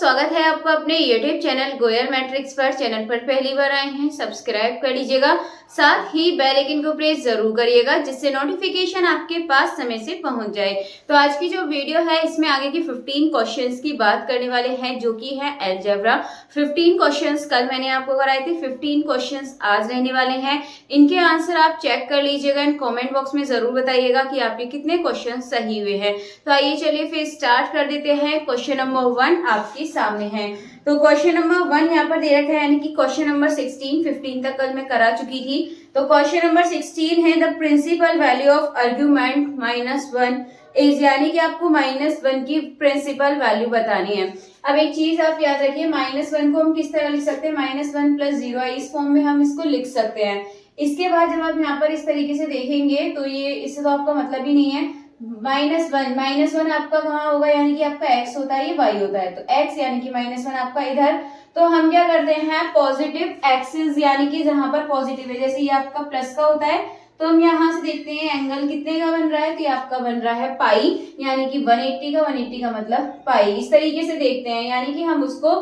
स्वागत है आपका अपने YouTube चैनल गोयल मैट्रिक्स पर। चैनल पर पहली बार आए हैं सब्सक्राइब कर लीजिएगा, साथ ही बेल आइकन को प्रेस जरूर करिएगा जिससे नोटिफिकेशन आपके पास समय से पहुंच जाए। तो आज की जो वीडियो है इसमें आगे की 15 क्वेश्चंस की बात करने वाले हैं जो कि है अलजेब्रा। 15 क्वेश्चंस कल मैंने आपको कराए थे, 15 क्वेश्चंस आज रहने वाले हैं। इनके आंसर आप चेक कर लीजिएगा एंड कॉमेंट बॉक्स में जरूर बताइएगा कि आपके कितने क्वेश्चन सही हुए हैं। तो आइए चलिए फिर स्टार्ट कर देते हैं। क्वेश्चन नंबर 1 आपके सामने है। तो क्वेश्चन नंबर 1 यहाँ पर दे रखा है, यानी कि क्वेश्चन नंबर 16, 15 तक कल मैं करा चुकी थी। तो क्वेश्चन नंबर 16 है the principal value of argument -1 is, यानी कि आपको -1 की प्रिंसिपल वैल्यू बतानी है। अब एक चीज आप याद रखिए, -1 को हम किस तरह लिख सकते हैं, -1 + 0 इस फॉर्म में हम इसको लिख सकते हैं। इसके बाद जब आप यहाँ पर इस तरीके से देखेंगे तो ये इससे तो आपका मतलब ही नहीं है। -1 आपका कहाँ होगा, यानी कि आपका x होता है, ये y होता है, तो x यानी कि -1 आपका इधर। तो हम क्या करते हैं, पॉजिटिव एक्सिस यानी कि जहां पर पॉजिटिव है, जैसे ये आपका प्लस का होता है, तो हम यहाँ से देखते हैं एंगल कितने का बन रहा है, तो ये आपका बन रहा है पाई, यानी कि 180 का, 180 का मतलब पाई। इस तरीके से देखते हैं, यानी कि हम उसको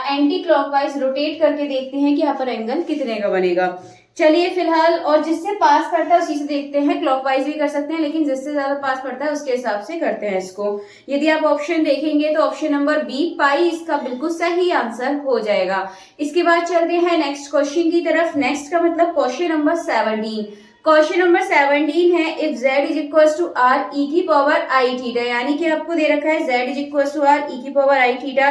एंटी क्लॉकवाइज रोटेट करके देखते हैं कि यहाँ पर एंगल कितने का बनेगा। चलिए फिलहाल, और जिससे पास पड़ता है उसी से देखते हैं, क्लॉकवाइज भी कर सकते हैं लेकिन जिससे ज्यादा पास पड़ता है उसके हिसाब से करते हैं इसको। यदि आप ऑप्शन देखेंगे तो ऑप्शन नंबर बी पाई इसका बिल्कुल सही आंसर हो जाएगा। इसके बाद चलते हैं नेक्स्ट क्वेश्चन की तरफ। नेक्स्ट का मतलब क्वेश्चन नंबर 17। क्वेश्चन नंबर 17 है इफ z = r e की पावर i थीटा, यानी कि आपको दे रखा है z = r e की पावर i थीटा,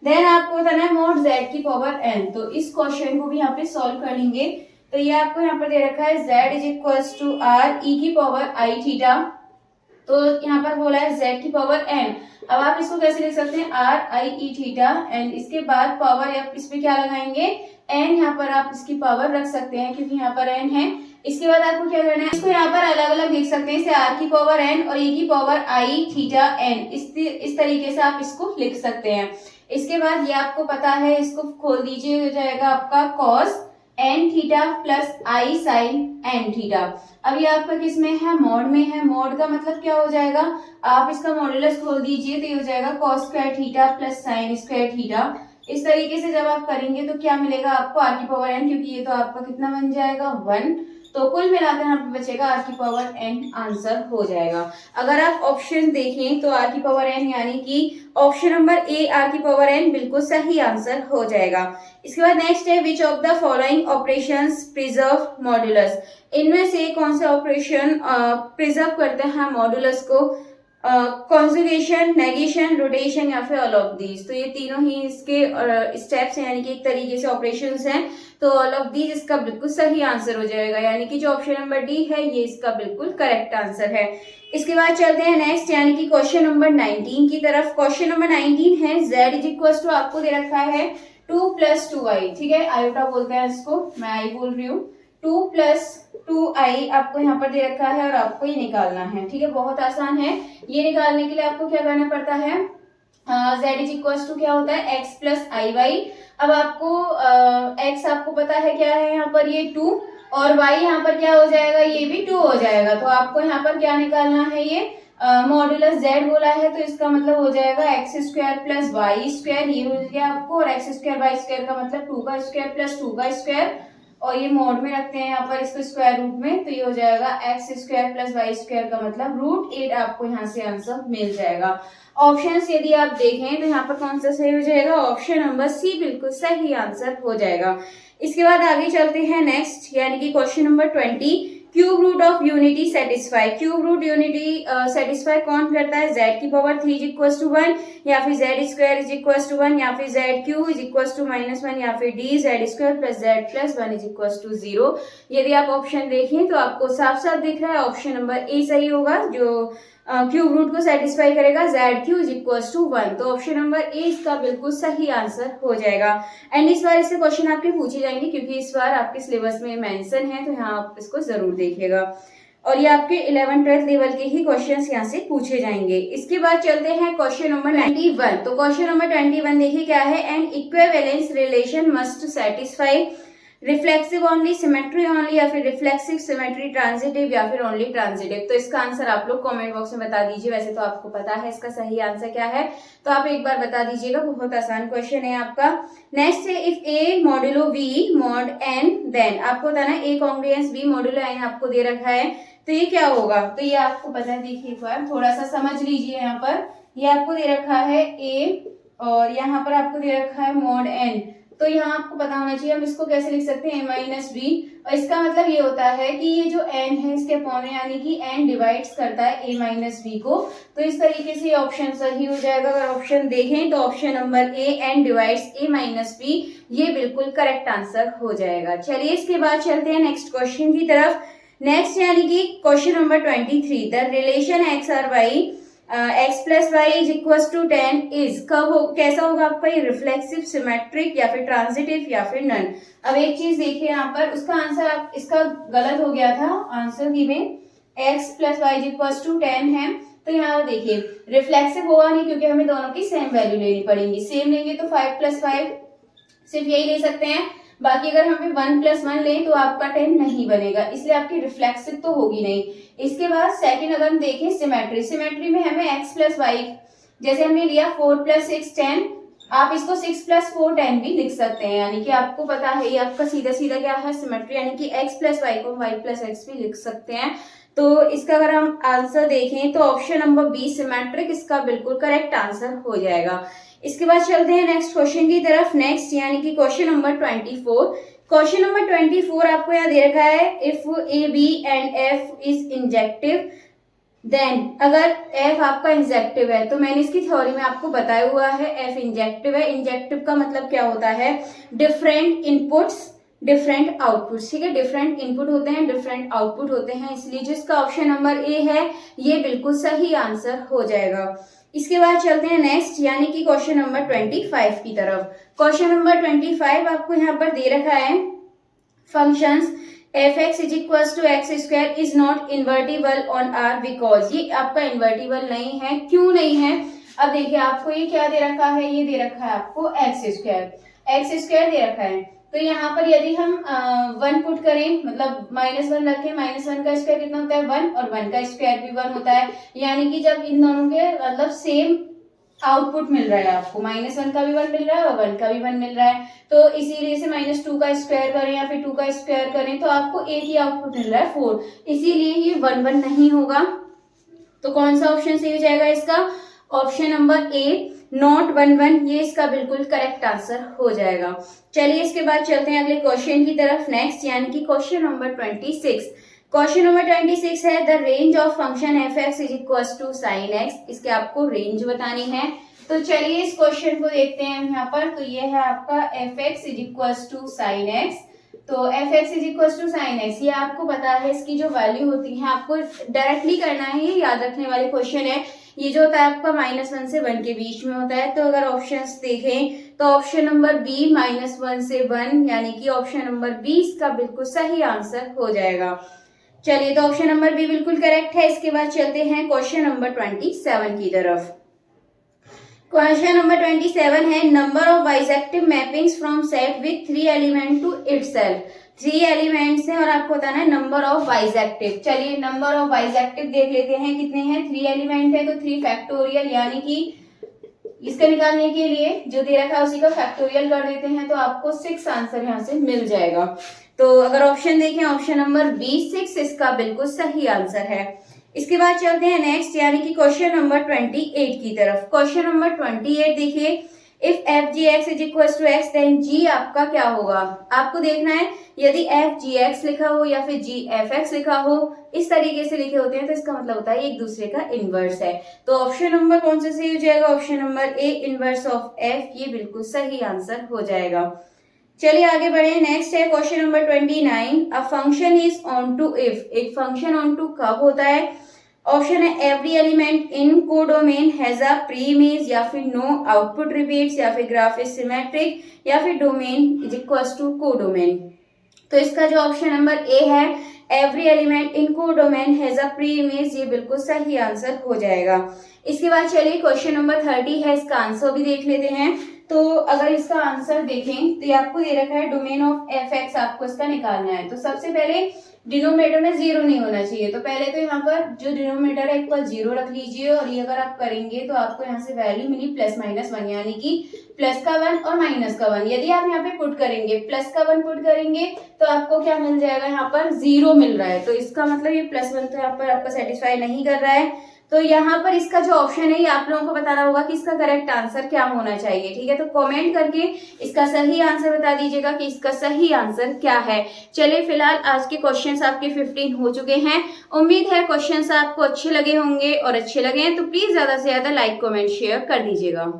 देन आपको बताना है mod z की पावर n। तो इस क्वेश्चन को भी यहाँ पे सॉल्व कर लेंगे। तो ये आपको यहाँ पर दे रखा है z = r e की पावर i थीटा, तो यहाँ पर बोला है z की पावर n। अब आप इसको कैसे लिख सकते हैं, r i e theta and इसके बाद पावर आप इसमें क्या लगाएंगे, n, यहाँ पर आप इसकी पावर रख सकते हैं क्योंकि यहाँ पर n है। इसके बाद आपको क्या करना है, इसको यहाँ पर अलग अलग लिख सकते हैं, इसे r की पावर n और e की पावर i थीटा n, इस तरीके से आप इसको लिख सकते हैं। इसके बाद ये आपको पता है, इसको खोल दीजिए, हो जाएगा आपका cos n theta plus i sin n theta. अब ये आपका किस में है, मॉड में है। मॉड का मतलब क्या हो जाएगा, आप इसका मॉड्यूलस खोल दीजिए तो ये हो जाएगा cos square theta plus sin square theta. इस तरीके से जब आप करेंगे तो क्या मिलेगा आपको, r की पावर n, क्योंकि ये तो आपका कितना बन जाएगा 1, तो कुल मिलाकर यहाँ पे बचेगा r की पावर n आंसर हो जाएगा। अगर आप ऑप्शन देखें तो r की पावर n यानी कि ऑप्शन नंबर ए r की पावर n बिल्कुल सही आंसर हो जाएगा। इसके बाद नेक्स्ट है which of the following operations preserve modulus, इनमें से कौन सा ऑपरेशन प्रिजर्व करते हैं मॉड्यूलस को, कॉन्जुगेशन, नेगेशन, रोटेशन या फिर ऑल ऑफ दीज। तो ये तीनों ही इसके स्टेप्स हैं, यानी कि एक तरीके से ऑपरेशंस हैं, तो ऑल ऑफ दीज इसका बिल्कुल सही आंसर हो जाएगा, यानी कि जो ऑप्शन नंबर डी है ये इसका बिल्कुल करेक्ट आंसर है। इसके बाद चलते हैं नेक्स्ट, यानी कि क्वेश्चन नंबर 19 की तरफ। क्वेश्चन नंबर 19 है z = आपको दे रखा है 2 + 2i, ठीक है, आयोटा बोलते हैं इसको, मैं आई बोल रही हूँ। 2 + 2i आपको यहाँ पर दे रखा है और आपको ये निकालना है, ठीक है, बहुत आसान है। ये निकालने के लिए आपको क्या करना पड़ता है, z क्या होता है, x + iy। अब आपको x आपको पता है क्या है, यहाँ पर ये 2, और y यहाँ पर क्या हो जाएगा, ये भी 2 हो जाएगा। तो आपको यहाँ पर क्या निकालना है, ये मॉड्यूलस z बोला है तो इसका मतलब हो जाएगा x² + y², ये हो गया आपको, और x² y² का मतलब 2 का स्क्वायर प्लस 2 का स्क्वायर, और ये मोड में रखते हैं यहाँ पर इसको स्क्वायर रूट में, तो ये हो जाएगा x² + y² का मतलब √8, आपको यहाँ से आंसर मिल जाएगा। ऑप्शंस यदि आप देखें तो यहाँ पर कौन सा सही हो जाएगा, ऑप्शन नंबर सी बिल्कुल सही आंसर हो जाएगा। इसके बाद आगे चलते हैं नेक्स्ट, यानी कि question number 20, cube root of unity satisfy. Cube root unity satisfy कौन करता है, z की पावर 3 = 1, या फिर z² = 1, या फिर z³ = -1, या फिर d z² + z + 1 = 0। यदि आप ऑप्शन देखें तो आपको साफ साफ दिख रहा है ऑप्शन नंबर ए सही होगा, जो क्यूब रूट को सेटिस्फाई करेगा, z³ = 1, तो ऑप्शन नंबर ए इसका बिल्कुल सही आंसर हो जाएगा। एंड इस बार इससे क्वेश्चन आपके पूछे जाएंगे क्योंकि इस बार आपके सिलेबस में मेंशन है, तो यहाँ आप इसको जरूर देखिएगा, और ये आपके 11th-12th लेवल के ही क्वेश्चंस यहाँ से पूछे जाएंगे। इसके बाद चलते हैं क्वेश्चन नंबर 21। तो क्वेश्चन नंबर 21 देखिए क्या है, N equivalence relation must satisfy reflexive only, symmetry only, या फिर रिफ्लेक्सिव, सिमेट्री, ट्रांजिटिव, या फिर ओनली ट्रांजिटिव। तो इसका आंसर आप लोग कमेंट बॉक्स में बता दीजिए। वैसे तो आपको पता है इसका सही आंसर क्या है, तो आप एक बार बता दीजिएगा, बहुत आसान क्वेश्चन है आपका। नेक्स्ट है if A modulo B mod N then, आपको बताना है A congruence B modulo N आपको दे रखा है, तो ये क्या होगा, तो ये आपको पता है। देखिए एक बार थोड़ा सा समझ लीजिए, यहाँ पर ये आपको दे रखा है ए और यहाँ पर आपको दे रखा है मॉड एन, तो यहाँ आपको पता होना चाहिए हम इसको कैसे लिख सकते हैं, a माइनस बी। और इसका मतलब ये होता है कि ये जो n है इसके अपॉन में, यानी कि n डिवाइड्स करता है a माइनस बी को, तो इस तरीके से ऑप्शन सही हो जाएगा। अगर ऑप्शन देखें तो option number A, n divides a minus B, ये बिल्कुल करेक्ट आंसर हो जाएगा। चलिए इसके बाद चलते हैं नेक्स्ट क्वेश्चन की तरफ। नेक्स्ट यानी कि question number 23, the relation X और Y x plus Y is equal to 10 is, कब हो, कैसा होगा आपका ये, रिफ्लेक्सिव, सिमेट्रिक, या फिर ट्रांजिटिव, या फिर नन। अब एक चीज देखिए यहाँ पर, उसका आंसर आप इसका गलत हो गया था आंसर की में, x plus Y is equal to 10 है, तो यहाँ देखिए रिफ्लेक्सिव होगा नहीं क्योंकि हमें दोनों की सेम वैल्यू लेनी पड़ेगी। सेम लेंगे तो 5 प्लस 5 सिर्फ यही ले सकते हैं, बाकी अगर हमें 1 प्लस 1 लें तो आपका 10 नहीं बनेगा, इसलिए आपकी रिफ्लेक्सिव तो होगी नहीं। इसके बाद सेकंड अगर हम देखें सिमेट्री, सिमेट्री में हमें x प्लस वाई, जैसे हमने लिया 4 प्लस 6 10, आप इसको 6 प्लस 4 10 भी लिख सकते हैं, यानी कि आपको पता है ये आपका सीधा सीधा क्या है, सिमेट्री, यानी कि x प्लस वाई को y प्लस एक्स भी लिख सकते हैं। तो इसका अगर हम आंसर देखें तो ऑप्शन नंबर बी सिमेट्रिक इसका बिल्कुल करेक्ट आंसर हो जाएगा। इसके बाद चलते हैं नेक्स्ट क्वेश्चन की तरफ। नेक्स्ट यानी कि क्वेश्चन नंबर 24। क्वेश्चन नंबर 24 आपको यहाँ दे रखा है, if A B and F is injective then, अगर एफ आपका इंजेक्टिव है, तो मैंने इसकी थ्योरी में आपको बताया हुआ है एफ इंजेक्टिव है। इंजेक्टिव का मतलब क्या होता है, डिफरेंट इनपुट्स डिफरेंट आउटपुट्स, ठीक है, डिफरेंट इनपुट होते हैं डिफरेंट आउटपुट होते हैं, इसलिए जो इसका ऑप्शन नंबर ए है ये बिल्कुल सही आंसर हो जाएगा। इसके बाद चलते हैं नेक्स्ट यानी कि क्वेश्चन नंबर 25 की तरफ। क्वेश्चन नंबर 25 आपको यहाँ पर दे रखा है, functions F X is equal to X square is not invertible on R because, ये आपका इन्वर्टिबल नहीं है, क्यों नहीं है। अब देखिए आपको ये क्या दे रखा है, ये दे रखा है आपको एक्स स्क्वायर दे रखा है, तो यहाँ पर यदि हम 1 पुट करें, मतलब -1 रखें, -1 का स्क्वायर कितना होता है 1, और 1 का स्क्वायर भी 1 होता है, यानी कि जब इन दोनों के मतलब सेम आउटपुट मिल रहा है आपको, -1 का भी 1 मिल रहा है और 1 का भी 1 मिल रहा है, तो इसीलिए से -2 का स्क्वायर करें या फिर 2 का स्क्वायर करें तो आपको एक ही आउटपुट मिल रहा है 4, इसीलिए ये 1 1 नहीं होगा। तो कौन सा ऑप्शन सही हो जाएगा इसका, ऑप्शन नंबर ए नॉट 1 1, ये इसका बिल्कुल करेक्ट आंसर हो जाएगा। चलिए इसके बाद चलते हैं अगले क्वेश्चन की तरफ। नेक्स्ट यानी कि क्वेश्चन नंबर 26। क्वेश्चन नंबर 26 है, the range of function F X is equal to sine X, इसके आपको रेंज बतानी है। तो चलिए इस क्वेश्चन को देखते हैं यहाँ पर, तो ये है आपका F X is equal to sine X, तो F X is equal to sine X, ये आपको पता है इसकी जो वैल्यू होती है आपको डायरेक्टली करना है, ये याद रखने वाले क्वेश्चन है। ये जो होता है आपका -1 से 1 के बीच में होता है, तो अगर ऑप्शंस देखें तो ऑप्शन नंबर बी -1 से 1, यानी कि ऑप्शन नंबर बी इसका बिल्कुल सही आंसर हो जाएगा। चलिए तो ऑप्शन नंबर बी बिल्कुल करेक्ट है। इसके बाद चलते हैं क्वेश्चन नंबर 27 की तरफ। क्वेश्चन नंबर 27 है, number of bijective mappings from set with 3 element to itself, 3 elements हैं और आपको बताना है नंबर ऑफ बाइसेक्टिव। चलिए नंबर ऑफ बाइसेक्टिव देख लेते हैं कितने हैं, 3 एलिमेंट है तो 3 फैक्टोरियल, यानी कि इसका निकालने के लिए जो दे रखा है उसी का फैक्टोरियल कर देते हैं तो आपको 6 आंसर यहाँ से मिल जाएगा। तो अगर ऑप्शन देखें ऑप्शन नंबर बी 6 इसका बिल्कुल सही आंसर है। इसके बाद चलते हैं नेक्स्ट यानी कि क्वेश्चन नंबर 28 की तरफ। क्वेश्चन नंबर 28 देखिए, if f g x is equal to x then g आपका क्या होगा, आपको देखना है यदि एफ जी एक्स लिखा हो या फिर जी एफ एक्स लिखा हो, इस तरीके से लिखे होते हैं तो इसका मतलब होता है एक दूसरे का इनवर्स है। तो ऑप्शन नंबर कौन सा सही हो जाएगा, option number A inverse of F, ये बिल्कुल सही आंसर हो जाएगा। चलिए आगे बढ़े। नेक्स्ट है question number 29, a function is onto if, एक फंक्शन ऑन टू कब होता है, ऑप्शन है every element in codomain has a pre image, या फिर नो आउटपुट रिपीट्स, या फिर ग्राफ इज सिमेट्रिक, या फिर domain is equal to codomain. तो इसका जो ऑप्शन नंबर ए है every element in codomain has a pre image, ये बिल्कुल सही आंसर हो जाएगा। इसके बाद चलिए क्वेश्चन नंबर 30 है, इसका आंसर भी देख लेते हैं। तो अगर इसका आंसर देखें तो ये आपको दे रखा है डोमेन ऑफ एफ एक्स, आपको इसका निकालना है। तो सबसे पहले डिनोमिनेटर में जीरो नहीं होना चाहिए, तो पहले तो यहाँ पर जो डिनोमिनेटर है इक्वल जीरो रख लीजिए, और ये अगर आप करेंगे तो आपको यहाँ से वैल्यू मिली प्लस माइनस वन, यानी कि प्लस का वन और माइनस का वन। यदि आप यहाँ पे पुट करेंगे, प्लस का वन पुट करेंगे तो आपको क्या मिल जाएगा, यहाँ पर जीरो मिल रहा है। तो इसका मतलब ये प्लस वन तो यहाँ पर आपका सेटिस्फाई नहीं कर रहा है। तो यहाँ पर इसका जो ऑप्शन है ये आप लोगों को बताना होगा कि इसका करेक्ट आंसर क्या होना चाहिए। ठीक है, तो कमेंट करके इसका सही आंसर बता दीजिएगा कि इसका सही आंसर क्या है। चलिए फिलहाल आज के क्वेश्चंस आपके 15 हो चुके हैं। उम्मीद है क्वेश्चंस आपको अच्छे लगे होंगे, और अच्छे लगे हैं तो प्लीज ज्यादा से ज्यादा लाइक कमेंट शेयर कर दीजिएगा।